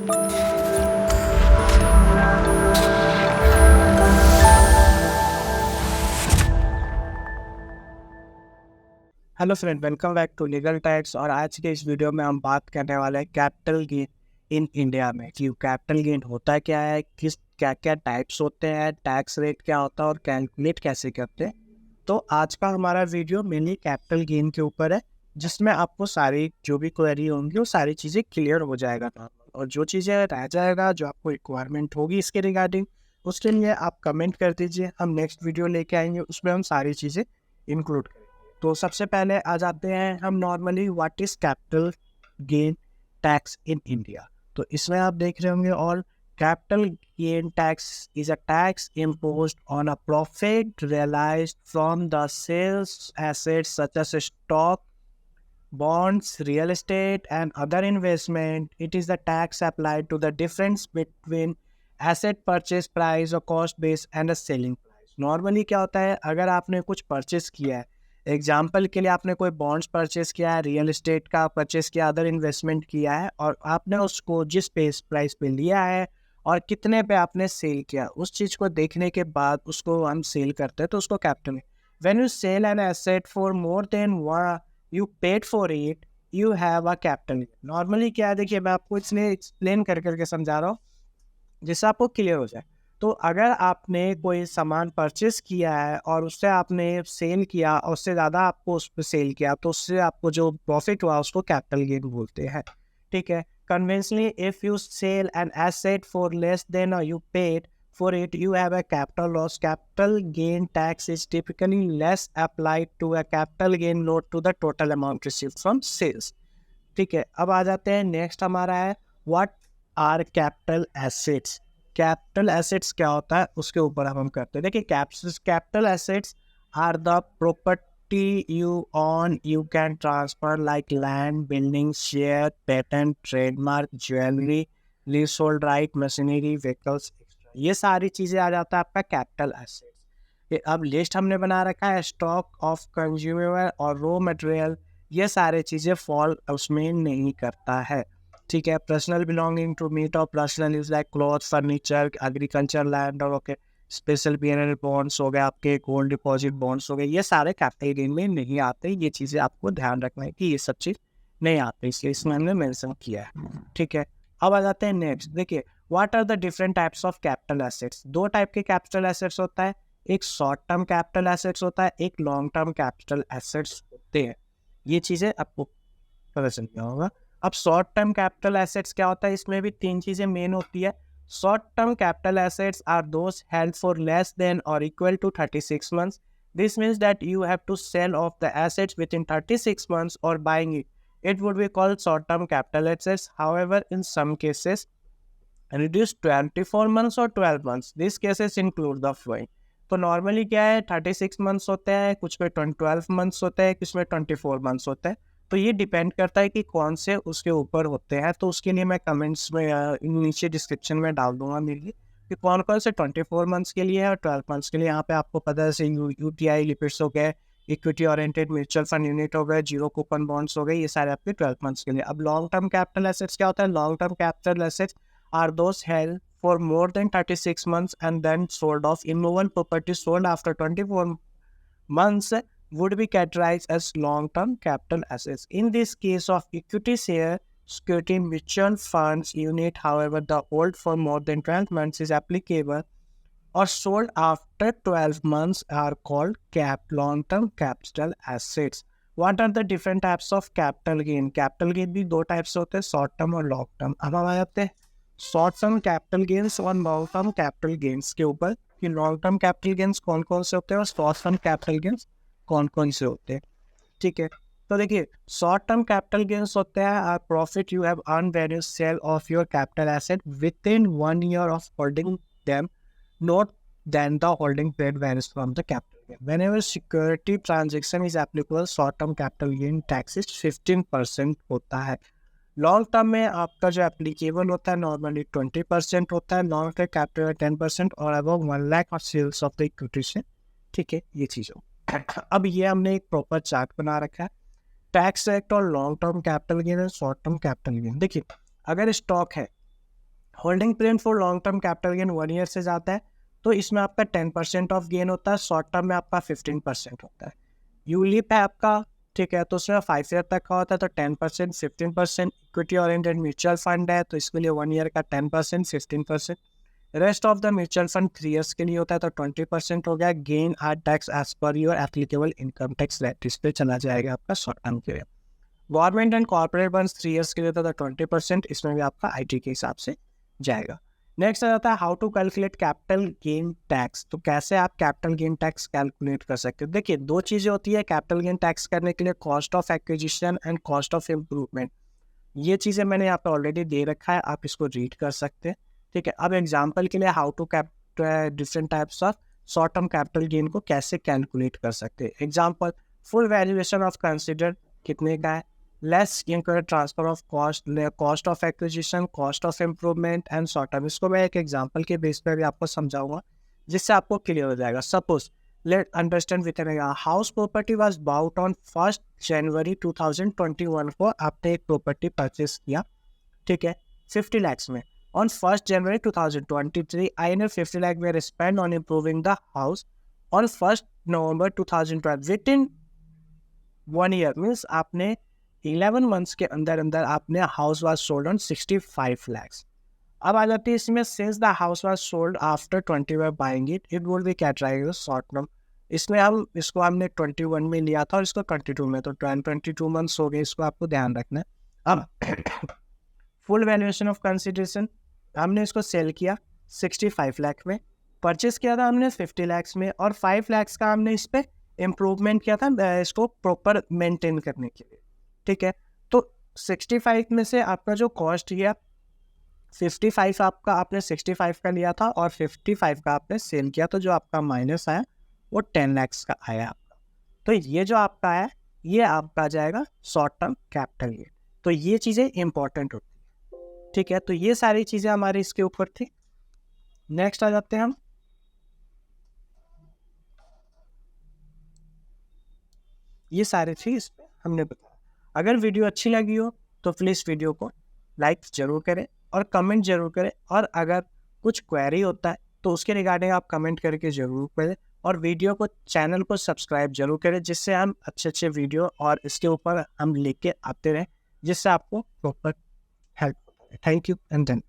Hello friend, welcome back to legal tax. और आज के इस वीडियो में हम बात करने वाले हैं कैपिटल गेन इन इंडिया में कि कैपिटल गेन होता है क्या है, किस क्या क्या टाइप्स होते हैं, टैक्स रेट क्या होता है और कैलकुलेट कैसे करते हैं। तो आज का हमारा वीडियो मेनली कैपिटल गेन के ऊपर है, जिसमें आपको सारी जो भी क्वेरी होंगी वो सारी चीज़ें क्लियर हो जाएगा था। और जो चीज़ें रह जाएगा, जो आपको रिक्वायरमेंट होगी इसके रिगार्डिंग, उसके लिए आप कमेंट कर दीजिए। हम नेक्स्ट वीडियो लेके आएंगे, उसमें हम सारी चीज़ें इंक्लूड करेंगे। तो सबसे पहले आ जाते हैं हम normally what is capital gain tax in India. तो इसमें आप देख रहे होंगे, और capital gain tax is a tax imposed on a profit realized from the sales assets such as stock, bonds, real estate and other investment. It is the tax applied to the difference between asset purchase price or cost base and a selling price. Normally क्या होता है, अगर आपने कुछ purchase किया है, example के लिए आपने कोई बॉन्ड्स परचेस किया है, रियल एस्टेट का परचेस किया, अदर इन्वेस्टमेंट किया है, और आपने उसको जिस प्राइस पे लिया है और कितने पे आपने सेल किया, उस चीज़ को देखने के बाद उसको हम सेल करते हैं, तो उसको capital. When you sell an asset for more than you paid for it, you have a capital. Normally क्या है, देखिए मैं आपको इसलिए एक्सप्लेन कर करके समझा रहा हूँ जिससे आपको क्लियर हो जाए। तो अगर आपने कोई सामान परचेस किया है और उससे आपने सेल किया और उससे ज़्यादा आपको उस पर सेल किया, तो उससे आपको जो प्रॉफिट हुआ उसको कैपिटल गेन बोलते हैं। ठीक है, conventionally if you sell an asset for less than you paid for it, you have a capital loss. Capital gain tax is typically less applied to a capital gain note to the total amount received from sales. ठीक है, अब आ जाते हैं next हमारा है what are capital assets. Capital assets क्या होता है उसके ऊपर हम करते हैं। देखिए, capital assets are the property you own you can transfer like land, building, share, patent, trademark, jewellery, leasehold right, machinery, vehicles, ये सारी चीज़ें आ जाता है आपका कैपिटल एसेट्स। अब लिस्ट हमने बना रखा है, स्टॉक ऑफ कंज्यूमेबल और रॉ मटेरियल, ये सारे चीज़ें फॉल उसमें नहीं करता है। ठीक है, पर्सनल बिलोंगिंग टू मीट और personal use like cloth, furniture, agriculture land और ओके, स्पेशल पीएनएल बॉन्ड्स हो गए, आपके गोल्ड डिपॉजिट बॉन्ड्स हो गए, ये सारे कैपिटल गेन में नहीं आते। ये चीज़ें आपको ध्यान रखना है कि ये सब चीज़ नहीं आते, इसलिए इसमें हमने मेंशन किया है। ठीक है, अब आ जाते हैं नेक्स्ट। देखिए, what are the different types of capital assets. दो टाइप के कैपिटल एसेट्स होता है, एक शॉर्ट टर्म कैपिटल एसेट्स होता है, एक लॉन्ग टर्म कैपिटल एसेट्स होते हैं। ये चीज़ें आपको पता चल गया होगा। अब शॉर्ट टर्म कैपिटल एसेट्स क्या होता है, इसमें भी तीन चीज़ें मेन होती है। Short term capital assets are those held for less than और equal to 36 months. This means that you have to sell off the assets within 36 months or buying it. It would be called short term capital assets. However, in some cases, reduce 24 months or 12 months. These cases include the following. तो normally क्या है, 36 months होते हैं, कुछ में 12 months होते हैं, कुछ में 24 मंथ्स होते हैं। तो ये डिपेंड करता है कि कौन से उसके ऊपर होते हैं। तो उसके लिए मैं कमेंट्स में नीचे डिस्क्रिप्शन में डाल दूंगा मेरे कि कौन कौन से 24 मंथ्स के लिए है और 12 मंथ्स के लिए। यहाँ पे आपको पता है, जैसे UTI लिपिड्स हो गए, equity oriented mutual fund unit हो गए, जीरो कूपन बॉन्ड्स हो गए, ये सारे आपके 12 मंथ्स के लिए। अब लॉन्ग टर्म कैपिटल एसेट्स क्या होता है, long term capital assets are those held for more than 36 months and then sold off. Immovable property sold after 24 months would be categorized as long-term capital assets. In this case of equity share, security mutual funds unit, however, the hold for more than 12 months is applicable or sold after 12 months are called long-term capital assets. What are the different types of capital gain? Capital gain भी दो types होते हैं, short term और long term. अब हम आ जाते हैं short term capital gains और लॉन्ग टर्म कैपिटल गेन्स के ऊपर कि लॉन्ग टर्म कैपिटल गेन्स कौन कौन से होते हैं और शॉर्ट टर्म कैपिटल गेन्स कौन कौन से होते हैं। ठीक है, तो देखिए, शॉर्ट टर्म कैपिटल गेन्स होते हैं profit you have earn when you sell off your capital asset within 1 year of holding them, not than the holding period varies from the capital gain. Whenever security transaction is applicable, short-term capital gain tax is 15% होता है। Long term में आपका जो applicable होता है normally 20% होता है, long term capital 10% और अबव 1 लाख और सेल्स ऑफ द इक्विटी से। ठीक है, ये चीज़ हो। अब ये हमने एक प्रॉपर चार्ट बना रखा है, टैक्स एक्ट और लॉन्ग टर्म कैपिटल गेन और शॉर्ट टर्म कैपिटल गेन। देखिए, अगर स्टॉक है holding period for long term capital gain 1 year से जाता है, तो इसमें आपका 10% ऑफ गेन होता है, शॉर्ट टर्म में आपका 15% होता है। यूलिप है आपका, ठीक है, तो उसमें 5 ईयर तक का होता है, तो 10%, 15%। इक्विटी ओरिएंटेड म्यूचुअल फंड है, तो इसके लिए 1 ईयर का 10%, 15%। Rest of the mutual fund 3 years के लिए होता है, तो 20% हो गया। Gain are tax as per your applicable income tax rate, इस पे चला जाएगा आपका शॉर्ट टर्म के लिए। Government and corporate bonds 3 years के लिए होता है, तो 20%, इसमें भी आपका IT के हिसाब से जाएगा। नेक्स्ट आ जाता है how to calculate capital gain tax. तो कैसे आप कैपिटल गेन टैक्स कैलकुलेट कर सकते हो। देखिए, 2 चीज़ें होती है कैपिटल गेन टैक्स करने के लिए, cost of acquisition and cost of improvement. ये चीज़ें मैंने यहाँ पे ऑलरेडी दे रखा है, आप इसको रीड कर सकते हैं, ठीक है। अब एग्जाम्पल के लिए how to different types of short term capital gain को कैसे कैलकुलेट कर सकते हैं। Example, full valuation of consider कितने का है, less incur transfer of cost of acquisition, cost of improvement and short term. इसको मैं एक एग्जाम्पल के बेस पर भी आपको समझाऊंगा, जिससे आपको क्लियर हो जाएगा। Suppose let understand with house property was bought on 1 January 2021 को आपने एक प्रॉपर्टी परचेस किया, ठीक है, 50 lakhs में। ऑन 1 जनवरी 2023 आई ने 50 lakh were spent on improving the house. On 1 November 2012 with in 1 year means आपने 11 months के अंदर अंदर आपने house was sold on 65 lakhs। अब आ जाती है इसमें, since the house was sold after 20 way buying it would be categorised short term. इसमें हम इसको हमने 21 में लिया था और इसको 22 में, तो 22 मंथ्स हो गए, इसको आपको ध्यान रखना है। अब फुल वैल्यूएशन ऑफ कंसिडरेशन, हमने इसको सेल किया 65 लाख में, परचेस किया था हमने 50 lakhs में, और 5 lakhs का हमने इस पर इम्प्रूवमेंट किया था इसको प्रॉपर मेंटेन करने के लिए, ठीक है। तो 65 में से आपका जो कॉस्ट किया 55 आपका, आपने 65 का लिया था और 55 का आपने सेल किया, तो जो आपका माइनस आया वो 10 lakhs का आया आपका। तो ये जो आपका है ये आपका जाएगा शॉर्ट टर्म कैपिटल गेन। तो ये चीज़ें इंपॉर्टेंट होती है, ठीक है। तो ये सारी चीज़ें हमारी इसके ऊपर थी। नेक्स्ट आ जाते हैं हम, ये सारी चीज़ इस पर हमने बताया। अगर वीडियो अच्छी लगी हो तो प्लीज़ वीडियो को लाइक ज़रूर करें और कमेंट ज़रूर करें, और अगर कुछ क्वेरी होता है तो उसके रिगार्डिंग आप कमेंट करके ज़रूर करें, और वीडियो को चैनल को सब्सक्राइब जरूर करें, जिससे हम अच्छे अच्छे वीडियो और इसके ऊपर हम लेके आते रहें, जिससे आपको proper help. Thank you and then